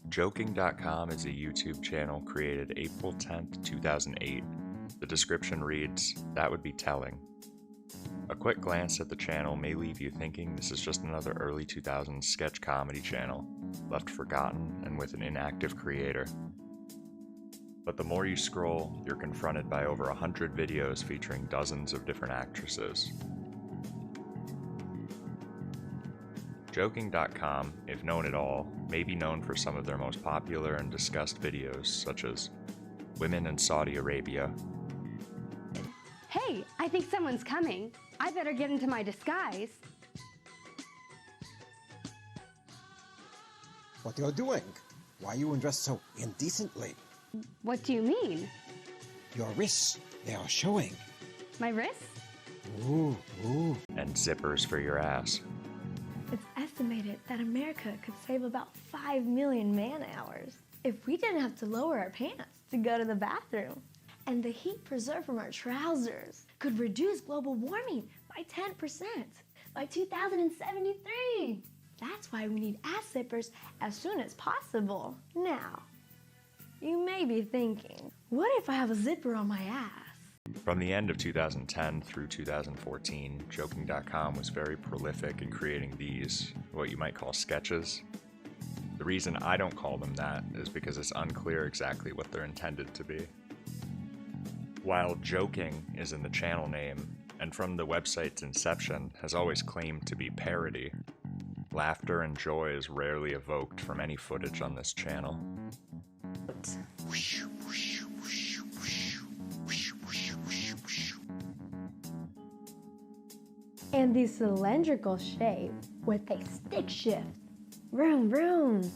JokingDotCom is a YouTube channel created April 10th, 2008. The description reads, "That would be telling." A quick glance at the channel may leave you thinking this is just another early 2000s sketch comedy channel, left forgotten and with an inactive creator. But the more you scroll, you're confronted by over 100 videos featuring dozens of different actresses. JokingDotCom, if known at all, may be known for some of their most popular and discussed videos, such as Women in Saudi Arabia. Hey, I think someone's coming. I better get into my disguise. What you're doing? Why are you dressed so indecently? What do you mean? Your wrists, they are showing. My wrists? Ooh. And zippers for your ass. It's estimated that America could save about 5 million man-hours if we didn't have to lower our pants to go to the bathroom. And the heat preserved from our trousers could reduce global warming by 10% by 2073. That's why we need ass zippers as soon as possible. Now, you may be thinking, what if I have a zipper on my ass? From the end of 2010 through 2014, JokingDotCom was very prolific in creating these, what you might call sketches. The reason I don't call them that is because it's unclear exactly what they're intended to be. While joking is in the channel name, and from the website's inception has always claimed to be parody, laughter and joy is rarely evoked from any footage on this channel. And the cylindrical shape with a stick shift. Vroom, vroom.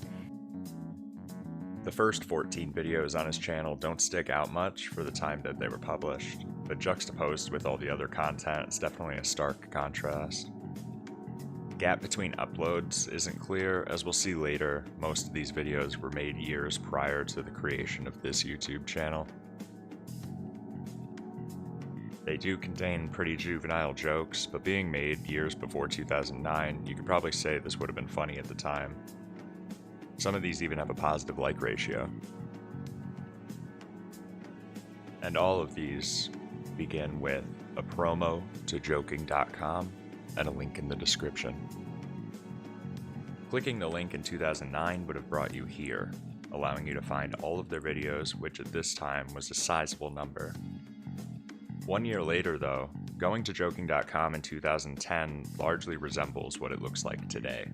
The first 14 videos on his channel don't stick out much for the time that they were published, but juxtaposed with all the other content, it's definitely a stark contrast. The gap between uploads isn't clear. As we'll see later, most of these videos were made years prior to the creation of this YouTube channel. They do contain pretty juvenile jokes, but being made years before 2009, you could probably say this would have been funny at the time. Some of these even have a positive like ratio. And all of these begin with a promo to JokingDotCom and a link in the description. Clicking the link in 2009 would have brought you here, allowing you to find all of their videos, which at this time was a sizable number. 1 year later, though, going to JokingDotCom in 2010 largely resembles what it looks like today.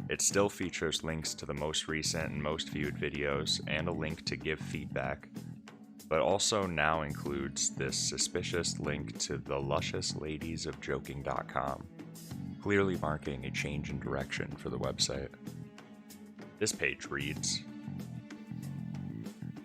It still features links to the most recent and most viewed videos and a link to give feedback, but also now includes this suspicious link to the luscious ladies of JokingDotCom, clearly marking a change in direction for the website. This page reads,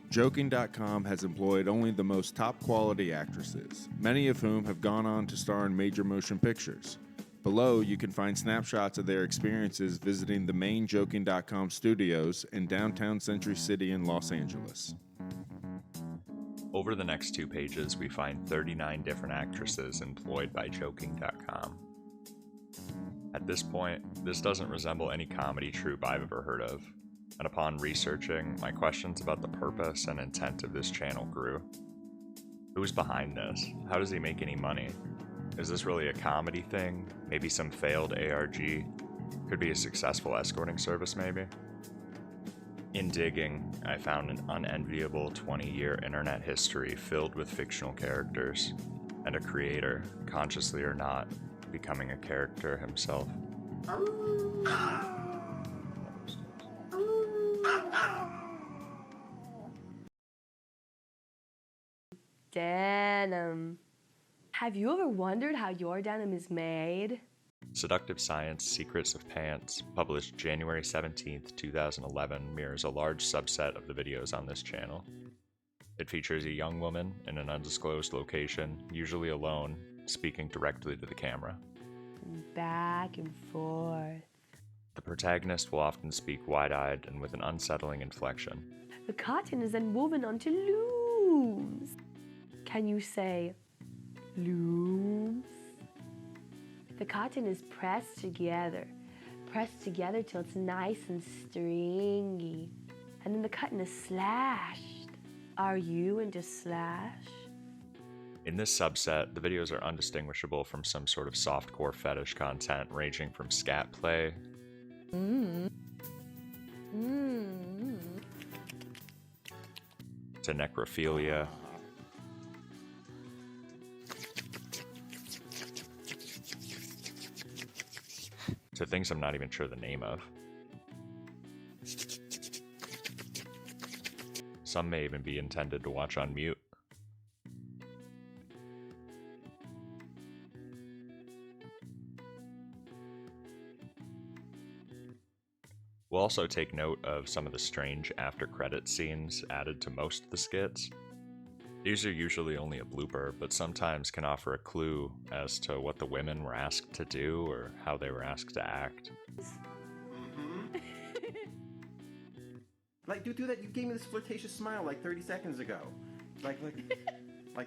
JokingDotCom has employed only the most top-quality actresses, many of whom have gone on to star in major motion pictures. Below, you can find snapshots of their experiences visiting the main JokingDotCom studios in downtown Century City in Los Angeles. Over the next 2 pages, we find 39 different actresses employed by JokingDotCom. At this point, this doesn't resemble any comedy troupe I've ever heard of, and upon researching, my questions about the purpose and intent of this channel grew. Who's behind this? How does he make any money? Is this really a comedy thing? Maybe some failed ARG? Could be a successful escorting service, maybe? In digging, I found an unenviable 20-year internet history filled with fictional characters, and a creator, consciously or not, becoming a character himself. Denim. Have you ever wondered how your denim is made? Seductive Science: Secrets of Pants, published January 17th, 2011, mirrors a large subset of the videos on this channel. It features a young woman in an undisclosed location, usually alone, speaking directly to the camera. Back and forth. The protagonist will often speak wide-eyed and with an unsettling inflection. The cotton is then woven onto looms. Can you say looms? The cotton is pressed together, pressed together till it's nice and stringy. And then the cutting is slashed. Are you into slash? In this subset, the videos are undistinguishable from some sort of softcore fetish content ranging from scat play to necrophilia to things I'm not even sure the name of. Some may even be intended to watch on mute. We'll also take note of some of the strange after-credit scenes added to most of the skits. These are usually only a blooper, but sometimes can offer a clue as to what the women were asked to do or how they were asked to act. Like, do that. You gave me this flirtatious smile like 30 seconds ago. Like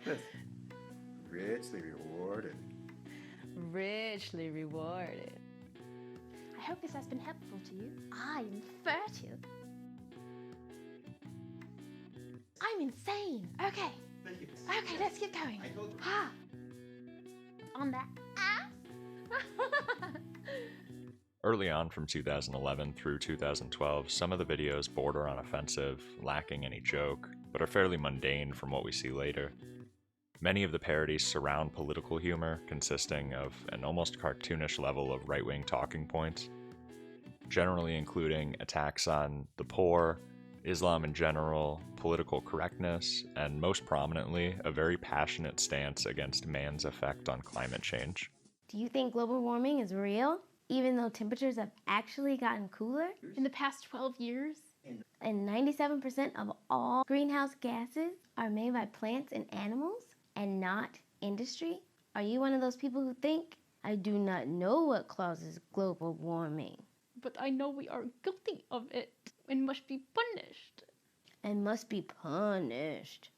this. Richly rewarded. Richly rewarded. I hope this has been helpful to you. I'm fertile. I'm insane. Okay. Thank you. Okay, let's get going. I told you. Ha! On that ass. Early on from 2011 through 2012, some of the videos border on offensive, lacking any joke, but are fairly mundane from what we see later. Many of the parodies surround political humor, consisting of an almost cartoonish level of right-wing talking points, generally including attacks on the poor, Islam in general, political correctness, and most prominently, a very passionate stance against man's effect on climate change. Do you think global warming is real, even though temperatures have actually gotten cooler? In the past 12 years? And 97% of all greenhouse gases are made by plants and animals, and not industry? Are you one of those people who think, I do not know what causes global warming? But I know we are guilty of it and must be punished. And must be punished.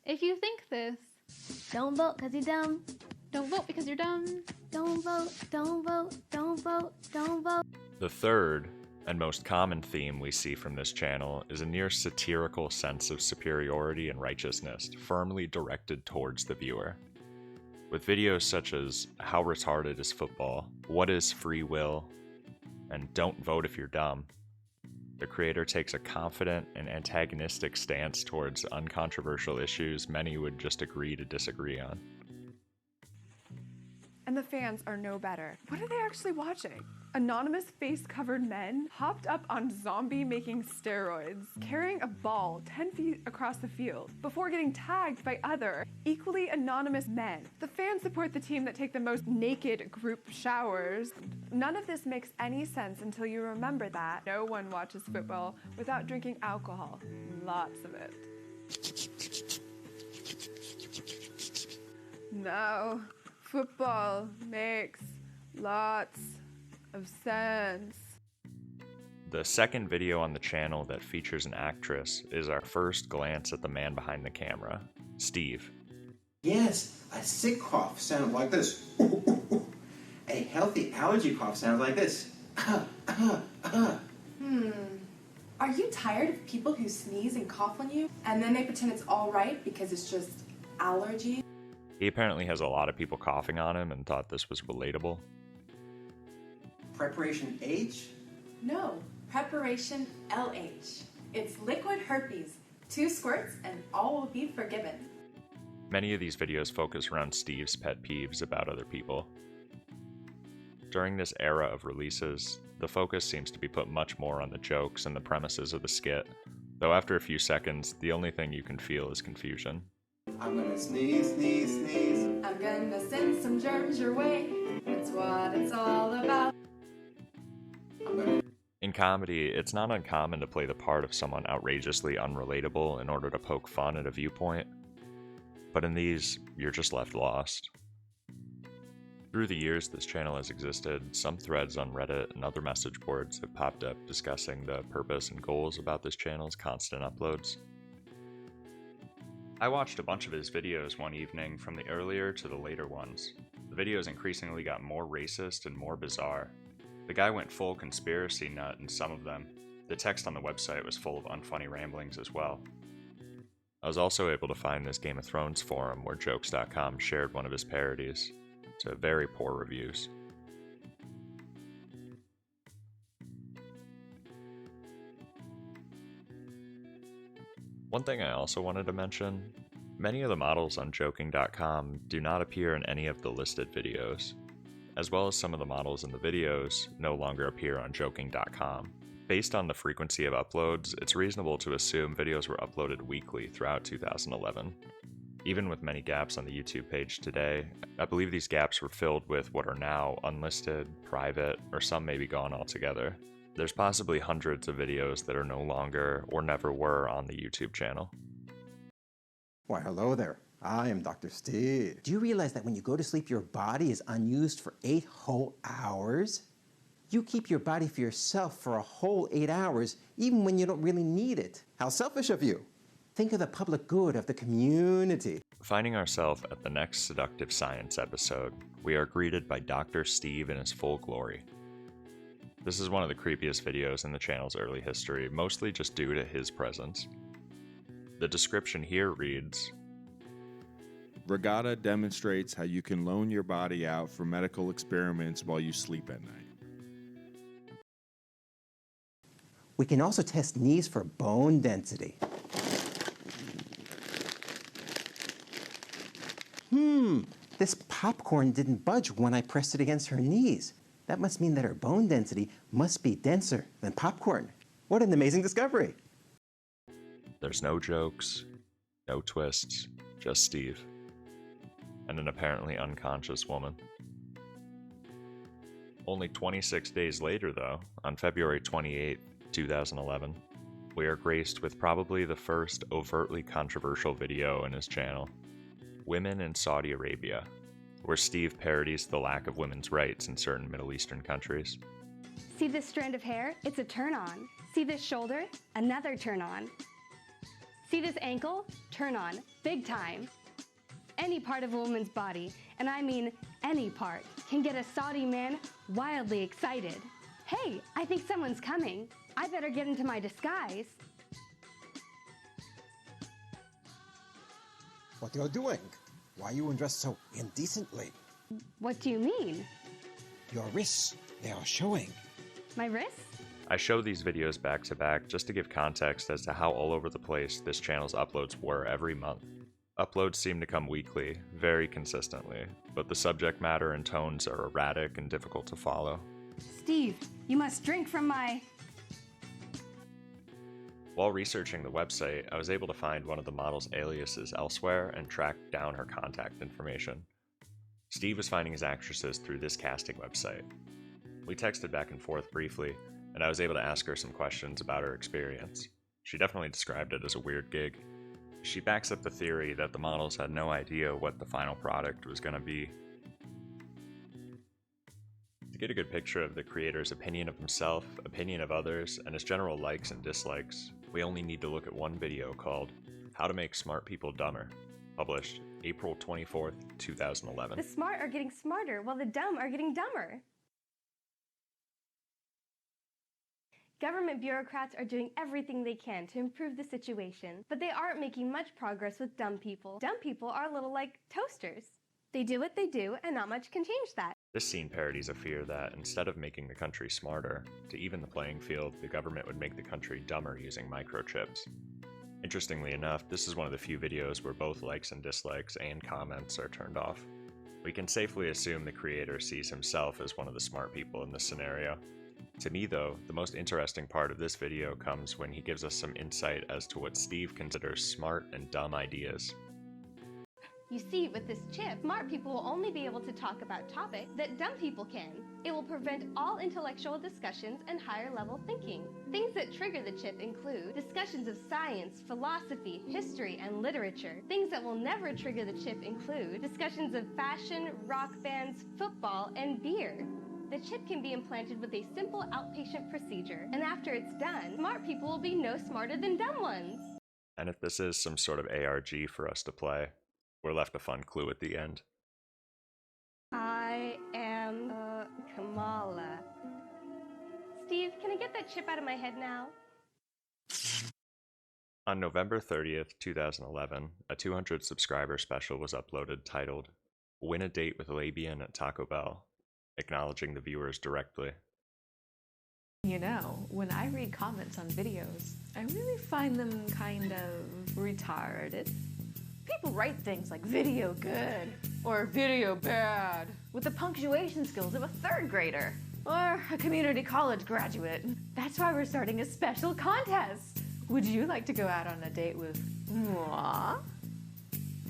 If you think this, Don't vote because you're dumb. don't vote because you're dumb. Don't vote, don't vote, don't vote, don't vote. The third and most common theme we see from this channel is a near satirical sense of superiority and righteousness, firmly directed towards the viewer. With videos such as How Retarded is Football, What is Free Will, and Don't Vote If You're Dumb, the creator takes a confident and antagonistic stance towards uncontroversial issues many would just agree to disagree on. And the fans are no better. What are they actually watching? Anonymous face-covered men hopped up on zombie-making steroids, carrying a ball 10 feet across the field before getting tagged by other, equally anonymous men. The fans support the team that take the most naked group showers. None of this makes any sense until you remember that no one watches football without drinking alcohol. Lots of it. No. Football makes lots of sense. The second video on the channel that features an actress is our first glance at the man behind the camera, Steve. Yes, a sick cough sounds like this. A healthy allergy cough sounds like this. Are you tired of people who sneeze and cough on you, and then they pretend it's all right because it's just allergy? He apparently has a lot of people coughing on him and thought this was relatable. Preparation H? No, preparation LH. It's liquid herpes. 2 squirts and all will be forgiven. Many of these videos focus around Steve's pet peeves about other people. During this era of releases, the focus seems to be put much more on the jokes and the premises of the skit, though after a few seconds, the only thing you can feel is confusion. I'm gonna sneeze, sneeze, sneeze. I'm gonna send some germs your way. That's what it's all about. In comedy, it's not uncommon to play the part of someone outrageously unrelatable in order to poke fun at a viewpoint, but in these, you're just left lost. Through the years this channel has existed, some threads on Reddit and other message boards have popped up discussing the purpose and goals about this channel's constant uploads. I watched a bunch of his videos one evening, from the earlier to the later ones. The videos increasingly got more racist and more bizarre. The guy went full conspiracy nut in some of them. The text on the website was full of unfunny ramblings as well. I was also able to find this Game of Thrones forum where Jokes.com shared one of his parodies to very poor reviews. One thing I also wanted to mention, many of the models on JokingDotCom do not appear in any of the listed videos, as well as some of the models in the videos no longer appear on JokingDotCom. Based on the frequency of uploads, it's reasonable to assume videos were uploaded weekly throughout 2011. Even with many gaps on the YouTube page today, I believe these gaps were filled with what are now unlisted, private, or some may be gone altogether. There's possibly hundreds of videos that are no longer or never were on the YouTube channel. Why, hello there. I am Dr. Steve. Do you realize that when you go to sleep, your body is unused for 8 whole hours? You keep your body for yourself for a whole 8 hours, even when you don't really need it. How selfish of you. Think of the public good of the community. Finding ourselves at the next Seductive Science episode, we are greeted by Dr. Steve in his full glory. This is one of the creepiest videos in the channel's early history, mostly just due to his presence. The description here reads, Regatta demonstrates how you can loan your body out for medical experiments while you sleep at night. We can also test knees for bone density. This popcorn didn't budge when I pressed it against her knees. That must mean that her bone density must be denser than popcorn. What an amazing discovery. There's no jokes, no twists, just Steve. And an apparently unconscious woman. Only 26 days later, though, on February 28, 2011, we are graced with probably the first overtly controversial video in his channel, Women in Saudi Arabia, where Steve parodies the lack of women's rights in certain Middle Eastern countries. See this strand of hair? It's a turn on. See this shoulder? Another turn on. See this ankle? Turn on. Big time. Any part of a woman's body, and I mean any part, can get a Saudi man wildly excited. Hey, I think someone's coming. I better get into my disguise. What you're doing? Why are you dressed so indecently? What do you mean? Your wrists, they are showing. My wrists? I show these videos back to back just to give context as to how all over the place this channel's uploads were every month. Uploads seem to come weekly, very consistently, but the subject matter and tones are erratic and difficult to follow. Steve, you must drink from my... While researching the website, I was able to find one of the model's aliases elsewhere and track down her contact information. Steve was finding his actresses through this casting website. We texted back and forth briefly, and I was able to ask her some questions about her experience. She definitely described it as a weird gig. She backs up the theory that the models had no idea what the final product was going to be. To get a good picture of the creator's opinion of himself, opinion of others, and his general likes and dislikes, we only need to look at one video called How to Make Smart People Dumber, published April 24th, 2011. The smart are getting smarter while the dumb are getting dumber. Government bureaucrats are doing everything they can to improve the situation, but they aren't making much progress with dumb people. Dumb people are a little like toasters. They do what they do, and not much can change that. This scene parodies a fear that, instead of making the country smarter, to even the playing field, the government would make the country dumber using microchips. Interestingly enough, this is one of the few videos where both likes and dislikes and comments are turned off. We can safely assume the creator sees himself as one of the smart people in this scenario. To me, though, the most interesting part of this video comes when he gives us some insight as to what Steve considers smart and dumb ideas. You see, with this chip, smart people will only be able to talk about topics that dumb people can. It will prevent all intellectual discussions and higher-level thinking. Things that trigger the chip include discussions of science, philosophy, history, and literature. Things that will never trigger the chip include discussions of fashion, rock bands, football, and beer. The chip can be implanted with a simple outpatient procedure, and after it's done, smart people will be no smarter than dumb ones. And if this is some sort of ARG for us to play, we're left a fun clue at the end. I am Kamala. Steve, can I get that chip out of my head now? On November 30th, 2011, a 200 subscriber special was uploaded titled Win a Date with Labian at Taco Bell, acknowledging the viewers directly. You know, when I read comments on videos, I really find them kind of retarded. People write things like video good or video bad with the punctuation skills of a third grader or a community college graduate. That's why we're starting a special contest. Would you like to go out on a date with moi?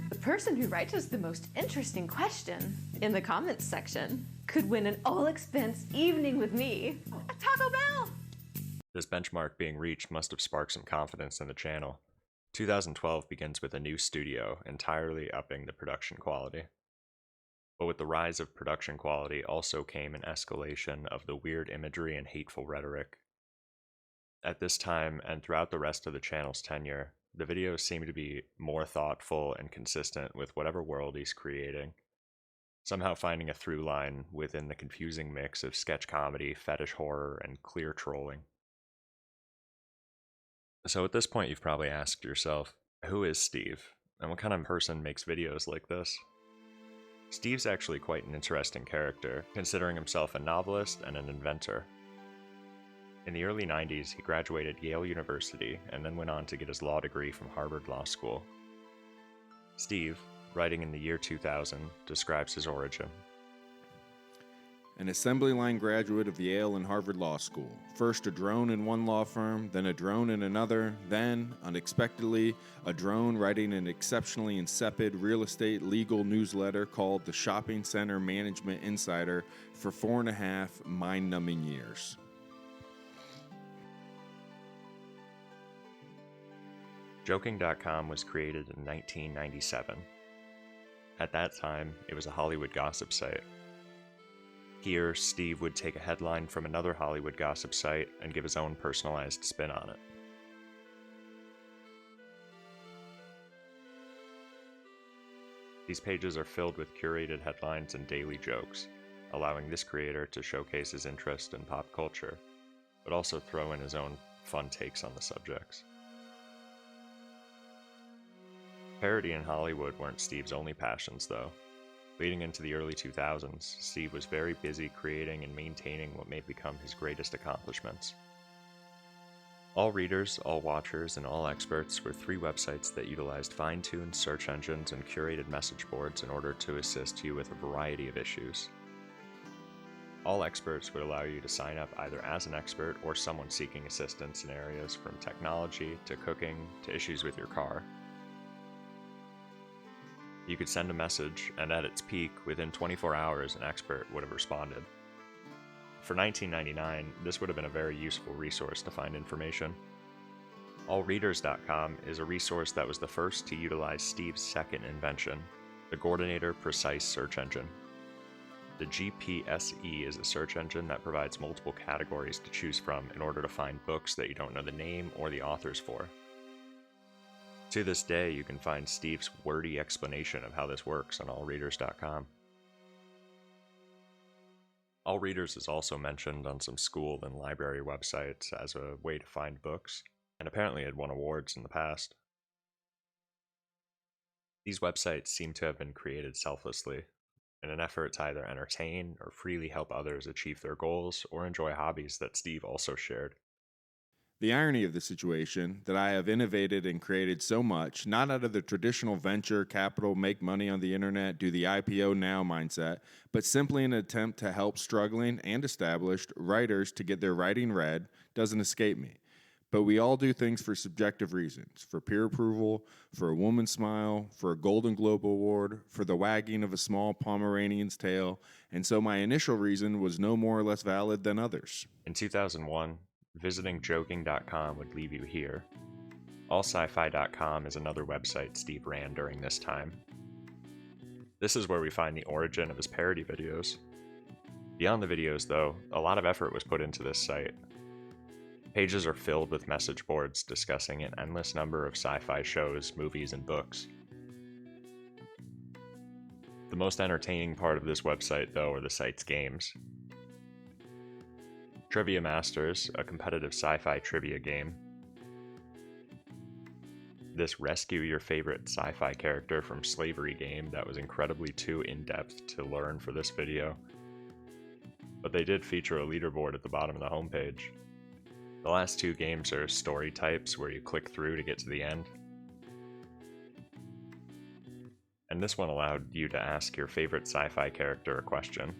The person who writes us the most interesting question in the comments section could win an all-expense evening with me at Taco Bell. This benchmark being reached must have sparked some confidence in the channel. 2012 begins with a new studio, entirely upping the production quality. But with the rise of production quality also came an escalation of the weird imagery and hateful rhetoric. At this time, and throughout the rest of the channel's tenure, the videos seem to be more thoughtful and consistent with whatever world he's creating, somehow finding a through line within the confusing mix of sketch comedy, fetish horror, and clear trolling. So at this point you've probably asked yourself, who is Steve, and what kind of person makes videos like this? Steve's actually quite an interesting character, considering himself a novelist and an inventor. In the early 90s, he graduated Yale University and then went on to get his law degree from Harvard Law School. Steve, writing in the year 2000, describes his origin. An assembly line graduate of Yale and Harvard Law School. First a drone in one law firm, then a drone in another, then, unexpectedly, a drone writing an exceptionally insipid real estate legal newsletter called the Shopping Center Management Insider for 4.5 mind-numbing years. JokingDotCom was created in 1997. At that time, it was a Hollywood gossip site. Here, Steve would take a headline from another Hollywood gossip site and give his own personalized spin on it. These pages are filled with curated headlines and daily jokes, allowing this creator to showcase his interest in pop culture, but also throw in his own fun takes on the subjects. Parody in Hollywood weren't Steve's only passions, though. Leading into the early 2000s, Steve was very busy creating and maintaining what may become his greatest accomplishments. All Readers, All Watchers, and All Experts were 3 websites that utilized fine-tuned search engines and curated message boards in order to assist you with a variety of issues. All Experts would allow you to sign up either as an expert or someone seeking assistance in areas from technology to cooking to issues with your car. You could send a message, and at its peak, within 24 hours, an expert would have responded. For $19.99, this would have been a very useful resource to find information. AllReaders.com is a resource that was the first to utilize Steve's second invention, the Gordinator Precise search engine. The GPSE is a search engine that provides multiple categories to choose from in order to find books that you don't know the name or the authors for. To this day, you can find Steve's wordy explanation of how this works on allreaders.com. All Readers is also mentioned on some school and library websites as a way to find books, and apparently had won awards in the past. These websites seem to have been created selflessly, in an effort to either entertain or freely help others achieve their goals or enjoy hobbies that Steve also shared. The irony of the situation, that I have innovated and created so much, not out of the traditional venture capital, make money on the internet, do the IPO now mindset, but simply an attempt to help struggling and established writers to get their writing read, doesn't escape me. But we all do things for subjective reasons, for peer approval, for a woman's smile, for a Golden Globe award, for the wagging of a small Pomeranian's tail, and so my initial reason was no more or less valid than others. In 2001, visiting JokingDotCom would leave you here. AllSciFi.com is another website Steve ran during this time. This is where we find the origin of his parody videos. Beyond the videos, though, a lot of effort was put into this site. Pages are filled with message boards discussing an endless number of sci-fi shows, movies, and books. The most entertaining part of this website, though, are the site's games. Trivia Masters, a competitive sci-fi trivia game. This rescue your favorite sci-fi character from slavery game that was incredibly too in-depth to learn for this video. But they did feature a leaderboard at the bottom of the homepage. The last two games are story types where you click through to get to the end. And this one allowed you to ask your favorite sci-fi character a question.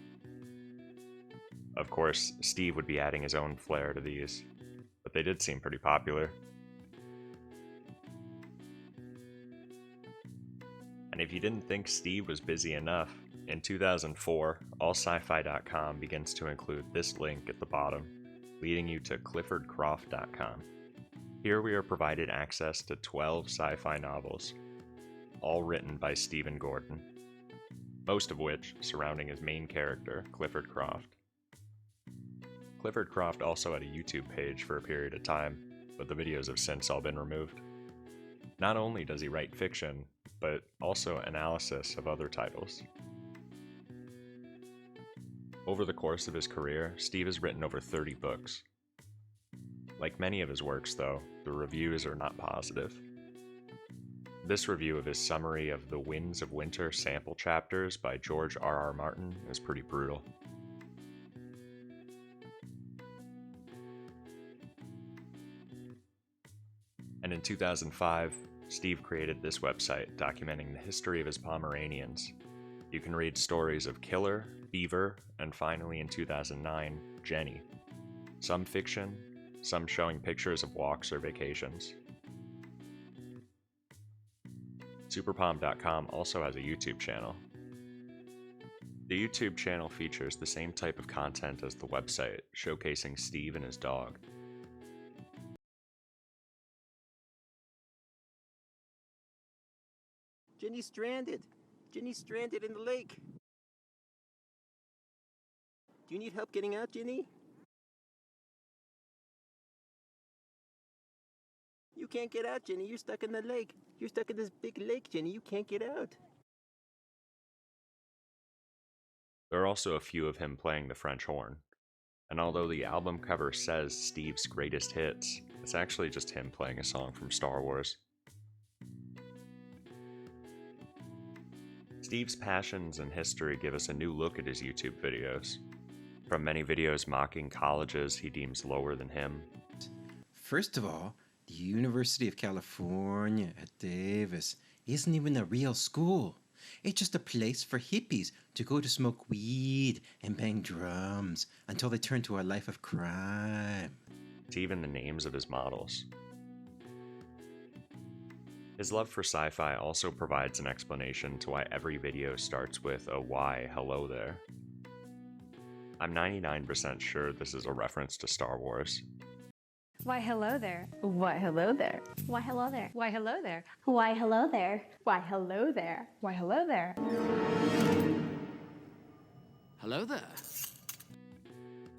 Of course, Steve would be adding his own flair to these, but they did seem pretty popular. And if you didn't think Steve was busy enough, in 2004, allsci-fi.com begins to include this link at the bottom, leading you to cliffordcroft.com. Here we are provided access to 12 sci-fi novels, all written by Stephen Gordon, most of which surrounding his main character, Clifford Croft. Clifford Croft also had a YouTube page for a period of time, but the videos have since all been removed. Not only does he write fiction, but also analysis of other titles. Over the course of his career, Steve has written over 30 books. Like many of his works, though, the reviews are not positive. This review of his summary of The Winds of Winter sample chapters by George R.R. Martin is pretty brutal. And in 2005, Steve created this website documenting the history of his Pomeranians. You can read stories of Killer, Beaver, and finally in 2009, Jenny. Some fiction, some showing pictures of walks or vacations. Superpom.com also has a YouTube channel. The YouTube channel features the same type of content as the website, showcasing Steve and his dog. Jenny's stranded. Jenny's stranded in the lake. Do you need help getting out, Jenny? You can't get out, Jenny. You're stuck in the lake. You're stuck in this big lake, Jenny. You can't get out. There are also a few of him playing the French horn. And although the album cover says Steve's greatest hits, it's actually just him playing a song from Star Wars. Steve's passions and history give us a new look at his YouTube videos. From many videos mocking colleges he deems lower than him. First of all, the University of California at Davis isn't even a real school. It's just a place for hippies to go to smoke weed and bang drums until they turn to a life of crime. It's even the names of his models. His love for sci-fi also provides an explanation to why every video starts with a "Why, hello there." I'm 99% sure this is a reference to Star Wars. Why hello there. Why hello there. Why hello there. Why hello there. Why hello there. Why hello there. Why hello there. Hello there.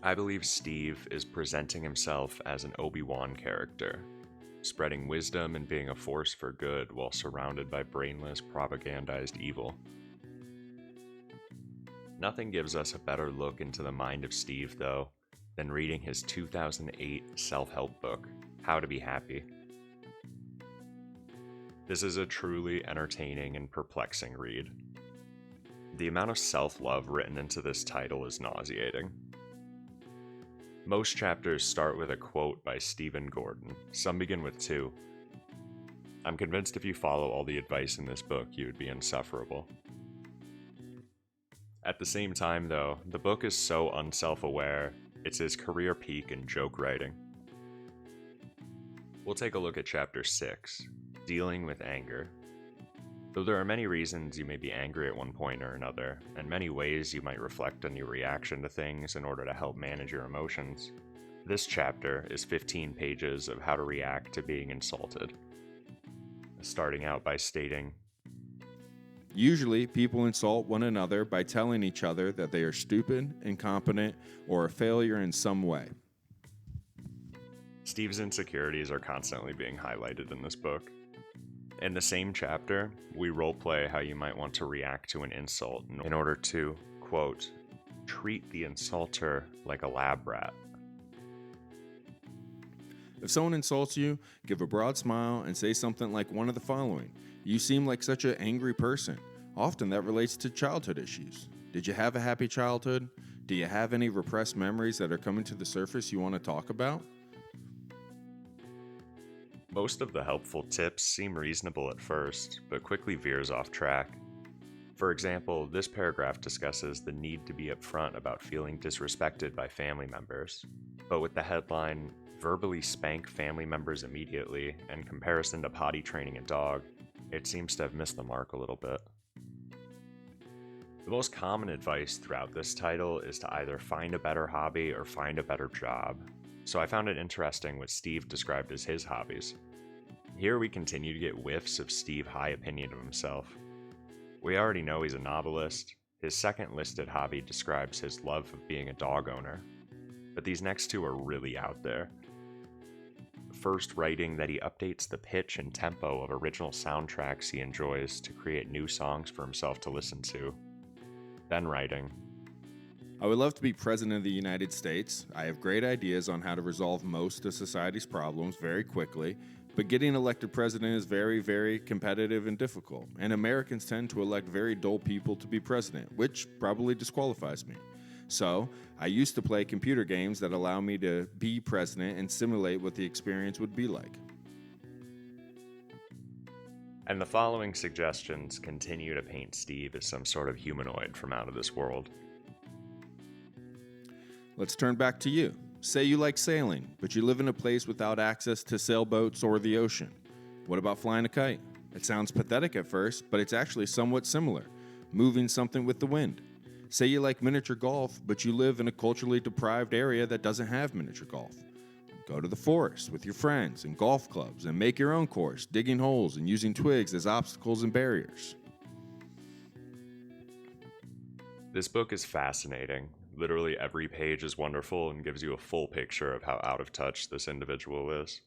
I believe Steve is presenting himself as an Obi-Wan character, spreading wisdom and being a force for good while surrounded by brainless, propagandized evil. Nothing gives us a better look into the mind of Steve, though, than reading his 2008 self-help book, How to Be Happy. This is a truly entertaining and perplexing read. The amount of self-love written into this title is nauseating. Most chapters start with a quote by Stephen Gordon. Some begin with two. I'm convinced if you follow all the advice in this book, you would be insufferable. At the same time, though, the book is so unself-aware, it's his career peak in joke writing. We'll take a look at Chapter 6, Dealing with Anger. Though there are many reasons you may be angry at one point or another, and many ways you might reflect on your reaction to things in order to help manage your emotions, this chapter is 15 pages of how to react to being insulted. Starting out by stating, Usually, people insult one another by telling each other that they are stupid, incompetent, or a failure in some way. Steve's insecurities are constantly being highlighted in this book. In the same chapter, we roleplay how you might want to react to an insult in order to, quote, treat the insulter like a lab rat. If someone insults you, give a broad smile and say something like one of the following. You seem like such an angry person. Often that relates to childhood issues. Did you have a happy childhood? Do you have any repressed memories that are coming to the surface you want to talk about? Most of the helpful tips seem reasonable at first, but quickly veers off track. For example, this paragraph discusses the need to be upfront about feeling disrespected by family members, but with the headline, verbally spank family members immediately, and comparison to potty training a dog, it seems to have missed the mark a little bit. The most common advice throughout this title is to either find a better hobby or find a better job, so I found it interesting what Steve described as his hobbies. Here we continue to get whiffs of Steve's high opinion of himself. We already know he's a novelist. His second listed hobby describes his love of being a dog owner, but these next two are really out there. First, writing that he updates the pitch and tempo of original soundtracks he enjoys to create new songs for himself to listen to. Then writing, I would love to be President of the United States. I have great ideas on how to resolve most of society's problems very quickly, but getting elected president is very, very competitive and difficult, and Americans tend to elect very dull people to be president, which probably disqualifies me. So, I used to play computer games that allow me to be president and simulate what the experience would be like. And the following suggestions continue to paint Steve as some sort of humanoid from out of this world. Let's turn back to you. Say you like sailing, but you live in a place without access to sailboats or the ocean. What about flying a kite? It sounds pathetic at first, but it's actually somewhat similar, moving something with the wind. Say you like miniature golf, but you live in a culturally deprived area that doesn't have miniature golf. Go to the forest with your friends and golf clubs and make your own course, digging holes and using twigs as obstacles and barriers. This book is fascinating. Literally every page is wonderful and gives you a full picture of how out of touch this individual is.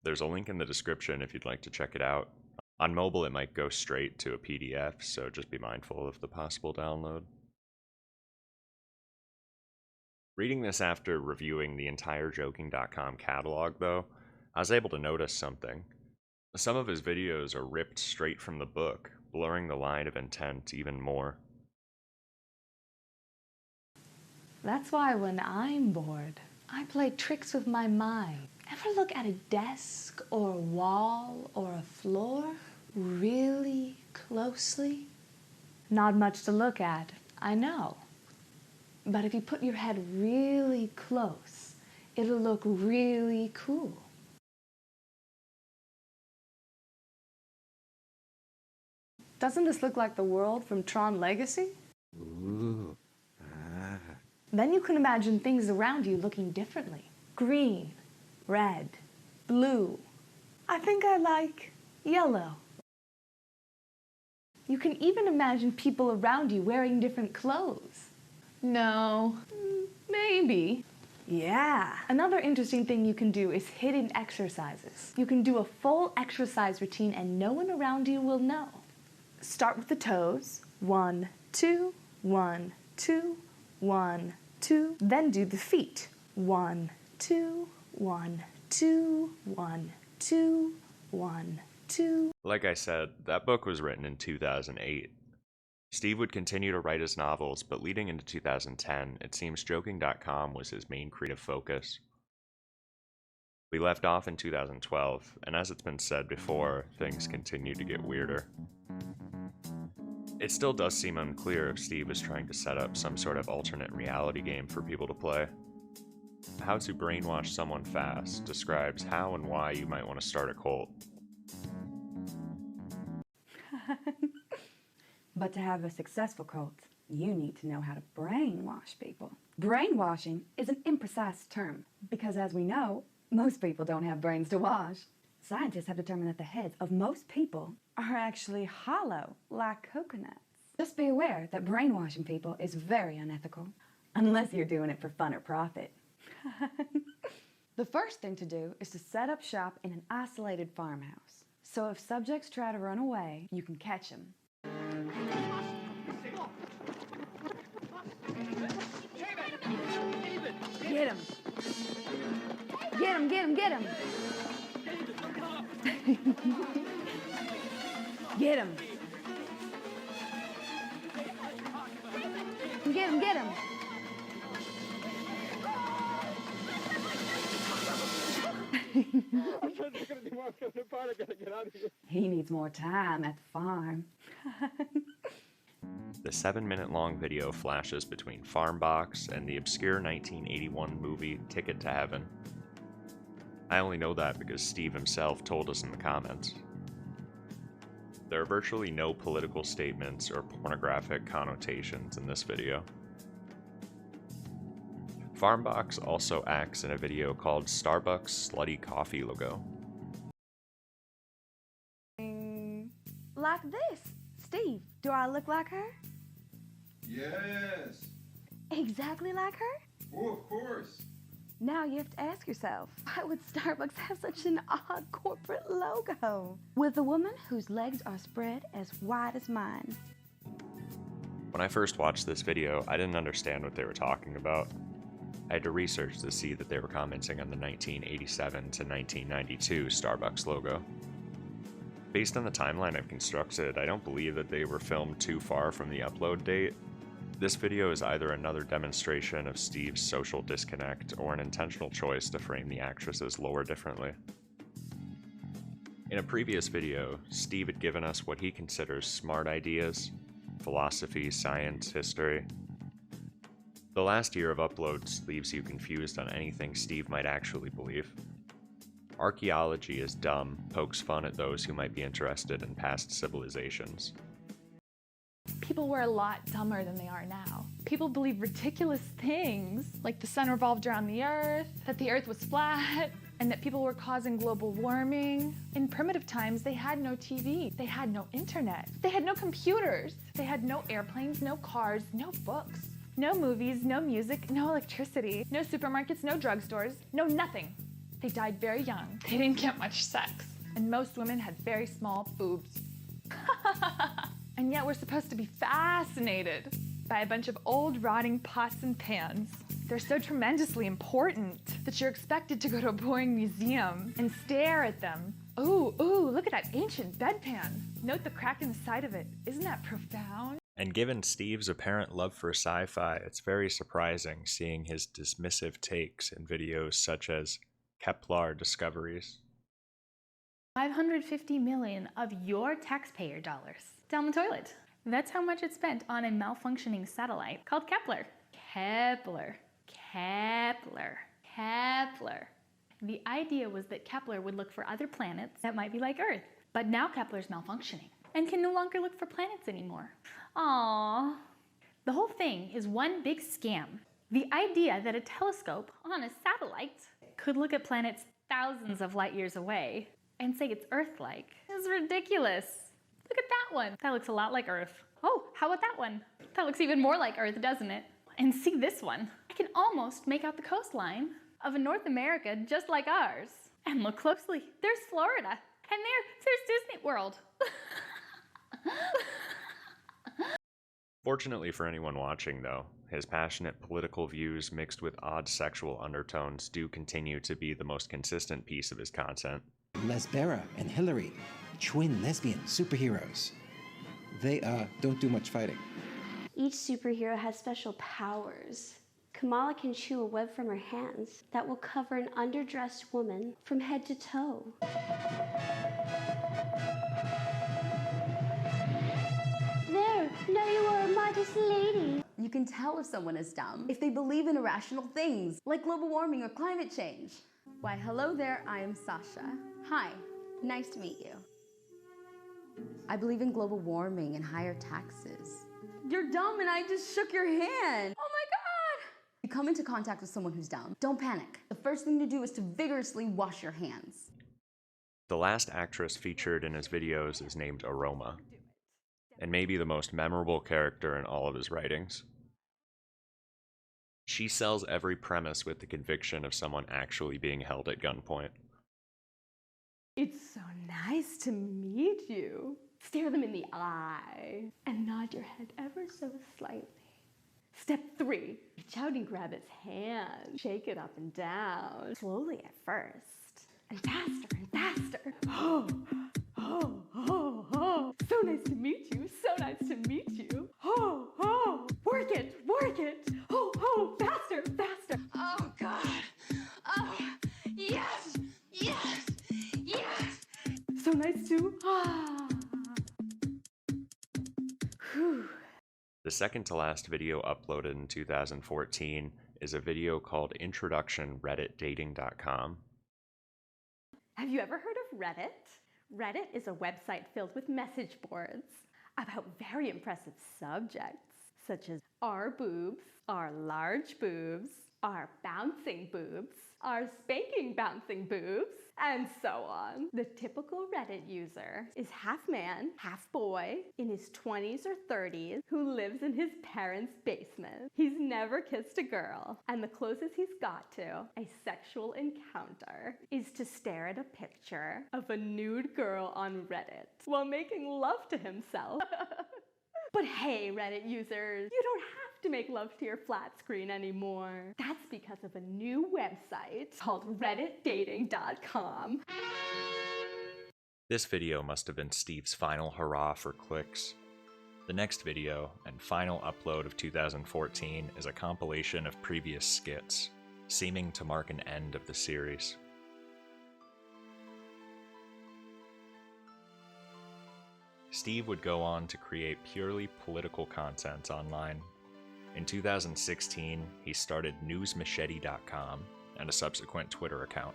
There's a link in the description if you'd like to check it out. On mobile, it might go straight to a PDF, so just be mindful of the possible download. Reading this after reviewing the entire JokingDotCom catalog, though, I was able to notice something. Some of his videos are ripped straight from the book, blurring the line of intent even more. That's why when I'm bored, I play tricks with my mind. Ever look at a desk or a wall or a floor really closely? Not much to look at, I know. But if you put your head really close, it'll look really cool. Doesn't this look like the world from Tron Legacy? Ooh. Then you can imagine things around you looking differently. Green, red, blue. I think I like yellow. You can even imagine people around you wearing different clothes. No, maybe. Yeah. Another interesting thing you can do is hidden exercises. You can do a full exercise routine and no one around you will know. Start with the toes. 1, 2, 1, 2, 1, 2. Then do the feet. 1, 2, 1, 2, 1, 2, 1, 2. Like I said, that book was written in 2008. Steve would continue to write his novels, but leading into 2010, it seems JokingDotCom was his main creative focus. We left off in 2012, and as it's been said before, things continue to get weirder. It still does seem unclear if Steve is trying to set up some sort of alternate reality game for people to play. How to Brainwash Someone Fast describes how and why you might want to start a cult. But to have a successful cult, you need to know how to brainwash people. Brainwashing is an imprecise term because, as we know, most people don't have brains to wash. Scientists have determined that the heads of most people are actually hollow, like coconuts. Just be aware that brainwashing people is very unethical, unless you're doing it for fun or profit. The first thing to do is to set up shop in an isolated farmhouse. So if subjects try to run away, you can catch them. Get him! Get him, get him, get him! Get him! Get him, get him! He needs more time at the farm. The 7-minute long video flashes between Farm Box and the obscure 1981 movie Ticket to Heaven. I only know that because Steve himself told us in the comments. There are virtually no political statements or pornographic connotations in this video. Farmbox also acts in a video called Starbucks Slutty Coffee Logo. Like this. Steve, do I look like her? Yes. Exactly like her? Oh, of course. Now you have to ask yourself, why would Starbucks have such an odd corporate logo? With a woman whose legs are spread as wide as mine. When I first watched this video, I didn't understand what they were talking about. I had to research to see that they were commenting on the 1987 to 1992 Starbucks logo. Based on the timeline I've constructed, I don't believe that they were filmed too far from the upload date. This video is either another demonstration of Steve's social disconnect or an intentional choice to frame the actress's lore differently. In a previous video, Steve had given us what he considers smart ideas: philosophy, science, history. The last year of uploads leaves you confused on anything Steve might actually believe. Archaeology is dumb, pokes fun at those who might be interested in past civilizations. People were a lot dumber than they are now. People believe ridiculous things, like the sun revolved around the earth, that the earth was flat, and that people were causing global warming. In primitive times, they had no TV, they had no internet, they had no computers, they had no airplanes, no cars, no books, no movies, no music, no electricity, no supermarkets, no drugstores, no nothing. They died very young. They didn't get much sex. And most women had very small boobs. And yet we're supposed to be fascinated by a bunch of old rotting pots and pans. They're so tremendously important that you're expected to go to a boring museum and stare at them. Ooh, look at that ancient bedpan. Note the crack in the side of it. Isn't that profound? And given Steve's apparent love for sci-fi, it's very surprising seeing his dismissive takes in videos such as Kepler discoveries. 550 million of your taxpayer dollars down the toilet. That's how much it spent on a malfunctioning satellite called Kepler. Kepler. The idea was that Kepler would look for other planets that might be like Earth. But now Kepler's malfunctioning and can no longer look for planets anymore. Aww. The whole thing is one big scam. The idea that a telescope on a satellite could look at planets thousands of light years away and say it's Earth-like is ridiculous. Look at that one. That looks a lot like Earth. Oh, how about that one? That looks even more like Earth, doesn't it? And see this one. I can almost make out the coastline of a North America just like ours. And look closely. There's Florida. And there's Disney World. Fortunately for anyone watching, though, his passionate political views mixed with odd sexual undertones do continue to be the most consistent piece of his content. Lesbera and Hillary, twin lesbian superheroes. They don't do much fighting. Each superhero has special powers. Kamala can chew a web from her hands that will cover an underdressed woman from head to toe. There you are, modest lady. You can tell if someone is dumb if they believe in irrational things, like global warming or climate change. Why, hello there, I am Sasha. Hi, nice to meet you. I believe in global warming and higher taxes. You're dumb and I just shook your hand. Oh my God! You come into contact with someone who's dumb, don't panic. The first thing to do is to vigorously wash your hands. The last actress featured in his videos is named Aroma, and may be the most memorable character in all of his writings. She sells every premise with the conviction of someone actually being held at gunpoint. It's so nice to meet you. Stare them in the eye and nod your head ever so slightly. Step 3, reach out and grab its hand. Shake it up and down, slowly at first, and faster and faster. Oh, oh, oh, oh. So nice to meet you, so nice to meet you. Oh, oh, work it, oh, oh, faster, faster. Oh, God. Oh, yes, yes, yes. So nice to, Whew. The second to last video uploaded in 2014 is a video called Introduction DeadWingDork. Have you ever heard of Reddit? Reddit is a website filled with message boards about very impressive subjects, such as are boobs, are large boobs, are bouncing boobs, are spanking bouncing boobs, and so on. The typical Reddit user is half man, half boy, in his 20s or 30s, who lives in his parents' basement. He's never kissed a girl, and the closest he's got to a sexual encounter is to stare at a picture of a nude girl on Reddit while making love to himself. But hey, Reddit users, you don't have to make love to your flat screen anymore. That's because of a new website called RedditDating.com. This video must have been Steve's final hurrah for clicks. The next video, and final upload of 2014, is a compilation of previous skits, seeming to mark an end of the series. Steve would go on to create purely political content online. In 2016, he started newsmachete.com and a subsequent Twitter account.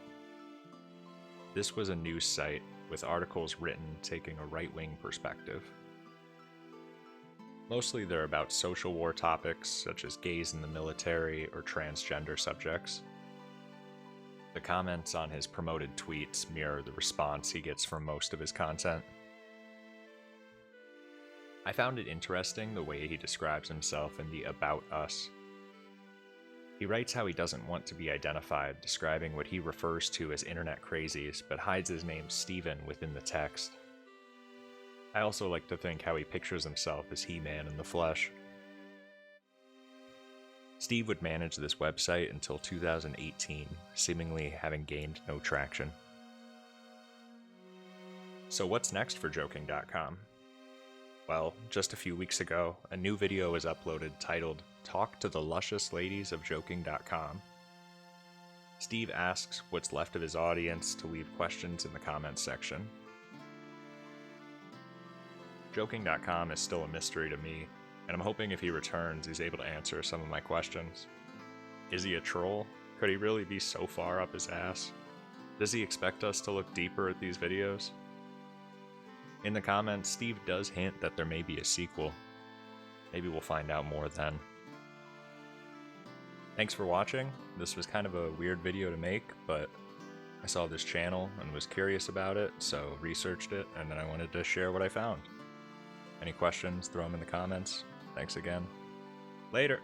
This was a news site with articles written taking a right-wing perspective. Mostly they're about social war topics such as gays in the military or transgender subjects. The comments on his promoted tweets mirror the response he gets from most of his content. I found it interesting the way he describes himself in the About Us. He writes how he doesn't want to be identified, describing what he refers to as internet crazies, but hides his name Steven within the text. I also like to think how he pictures himself as He-Man in the flesh. Steve would manage this website until 2018, seemingly having gained no traction. So what's next for JokingDotCom? Well, just a few weeks ago, a new video was uploaded titled Talk to the Luscious Ladies of JokingDotCom. Steve asks what's left of his audience to leave questions in the comments section. JokingDotCom is still a mystery to me, and I'm hoping if he returns, he's able to answer some of my questions. Is he a troll? Could he really be so far up his ass? Does he expect us to look deeper at these videos? In the comments, Steve does hint that there may be a sequel. Maybe we'll find out more then. Thanks for watching. This was kind of a weird video to make, but I saw this channel and was curious about it, so researched it, and then I wanted to share what I found. Any questions, throw them in the comments. Thanks again. Later!